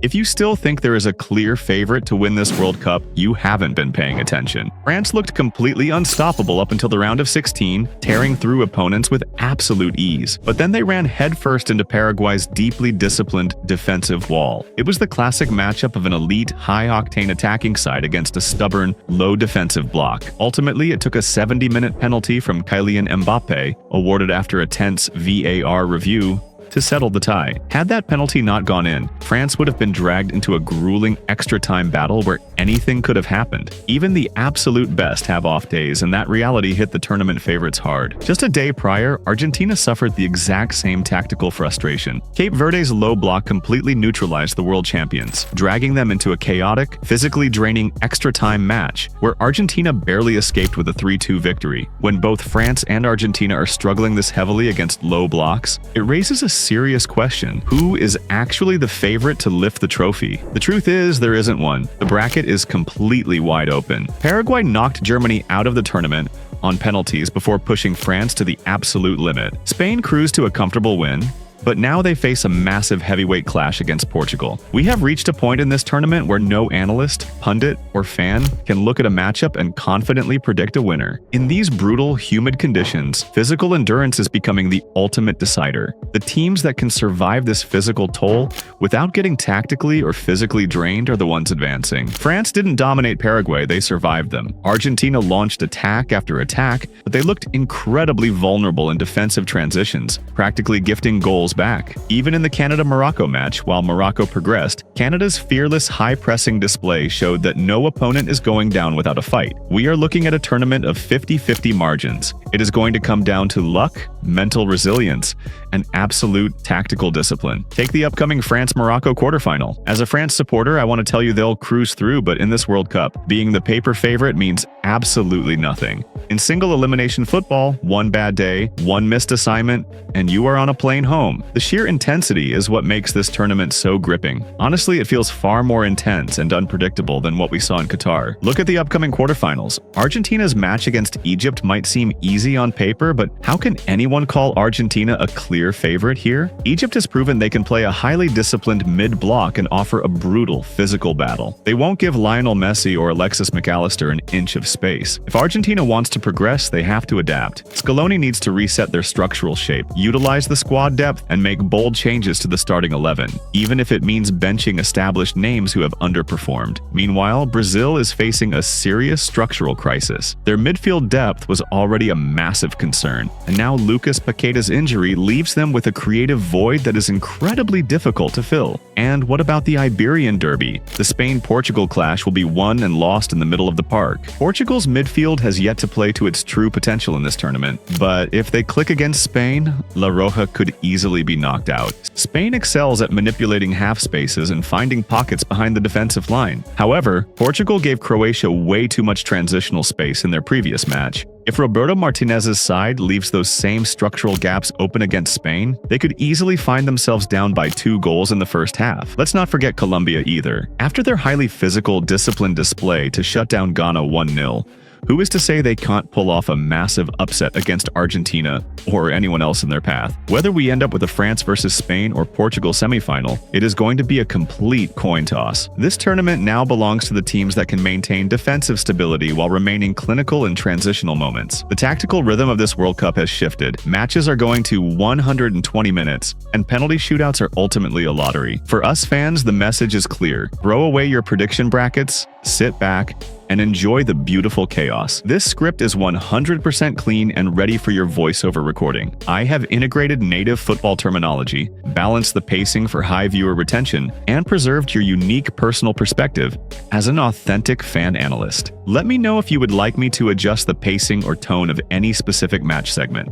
If you still think there is a clear favorite to win this World Cup, you haven't been paying attention. France looked completely unstoppable up until the round of 16, tearing through opponents with absolute ease. But then they ran headfirst into Paraguay's deeply disciplined defensive wall. It was the classic matchup of an elite, high-octane attacking side against a stubborn, low defensive block. Ultimately, it took a 70-minute penalty from Kylian Mbappe, awarded after a tense VAR review, to settle the tie. Had that penalty not gone in, France would have been dragged into a grueling extra-time battle where anything could have happened. Even the absolute best have off days, and that reality hit the tournament favorites hard. Just a day prior, Argentina suffered the exact same tactical frustration. Cape Verde's low block completely neutralized the world champions, dragging them into a chaotic, physically draining extra-time match, where Argentina barely escaped with a 3-2 victory. When both France and Argentina are struggling this heavily against low blocks, it raises a serious question. Who is actually the favorite to lift the trophy? The truth is, there isn't one. The bracket is completely wide open. Paraguay knocked Germany out of the tournament on penalties before pushing France to the absolute limit. Spain cruised to a comfortable win, but now they face a massive heavyweight clash against Portugal. We have reached a point in this tournament where no analyst, pundit, or fan can look at a matchup and confidently predict a winner. In these brutal, humid conditions, physical endurance is becoming the ultimate decider. The teams that can survive this physical toll without getting tactically or physically drained are the ones advancing. France didn't dominate Paraguay, they survived them. Argentina launched attack after attack, but they looked incredibly vulnerable in defensive transitions, practically gifting goals back. Even in the Canada-Morocco match, while Morocco progressed, Canada's fearless high-pressing display showed that no opponent is going down without a fight. We are looking at a tournament of 50-50 margins. It is going to come down to luck, mental resilience, and absolute tactical discipline. Take the upcoming France-Morocco quarterfinal. As a France supporter, I want to tell you they'll cruise through, but in this World Cup, being the paper favorite means absolutely nothing. In single elimination football, one bad day, one missed assignment, and you are on a plane home. The sheer intensity is what makes this tournament so gripping. Honestly, it feels far more intense and unpredictable than what we saw in Qatar. Look at the upcoming quarterfinals. Argentina's match against Egypt might seem easy on paper, but how can anyone call Argentina a clear favorite here? Egypt has proven they can play a highly disciplined mid-block and offer a brutal physical battle. They won't give Lionel Messi or Alexis McAllister an inch of space. If Argentina wants to progress, they have to adapt. Scaloni needs to reset their structural shape, utilize the squad depth, and make bold changes to the starting 11, even if it means benching established names who have underperformed. Meanwhile, Brazil is facing a serious structural crisis. Their midfield depth was already a massive concern, and now Lucas Paqueta's injury leaves them with a creative void that is incredibly difficult to fill. And what about the Iberian Derby? The Spain-Portugal clash will be won and lost in the middle of the park. Portugal's midfield has yet to play to its true potential in this tournament, but if they click against Spain, La Roja could easily be knocked out. Spain excels at manipulating half spaces and finding pockets behind the defensive line. However, Portugal gave Croatia way too much transitional space in their previous match. If Roberto Martinez's side leaves those same structural gaps open against Spain, they could easily find themselves down by 2 goals in the first half. Let's not forget Colombia either. After their highly physical, disciplined display to shut down Ghana 1-0, who is to say they can't pull off a massive upset against Argentina or anyone else in their path? Whether we end up with a France versus Spain or Portugal semifinal, it is going to be a complete coin toss. This tournament now belongs to the teams that can maintain defensive stability while remaining clinical in transitional moments. The tactical rhythm of this World Cup has shifted. Matches are going to 120 minutes, and penalty shootouts are ultimately a lottery. For us fans, the message is clear. Throw away your prediction brackets, sit back, and enjoy the beautiful chaos. This script is 100% clean and ready for your voiceover recording. I have integrated native football terminology, balanced the pacing for high viewer retention, and preserved your unique personal perspective as an authentic fan analyst. Let me know if you would like me to adjust the pacing or tone of any specific match segment.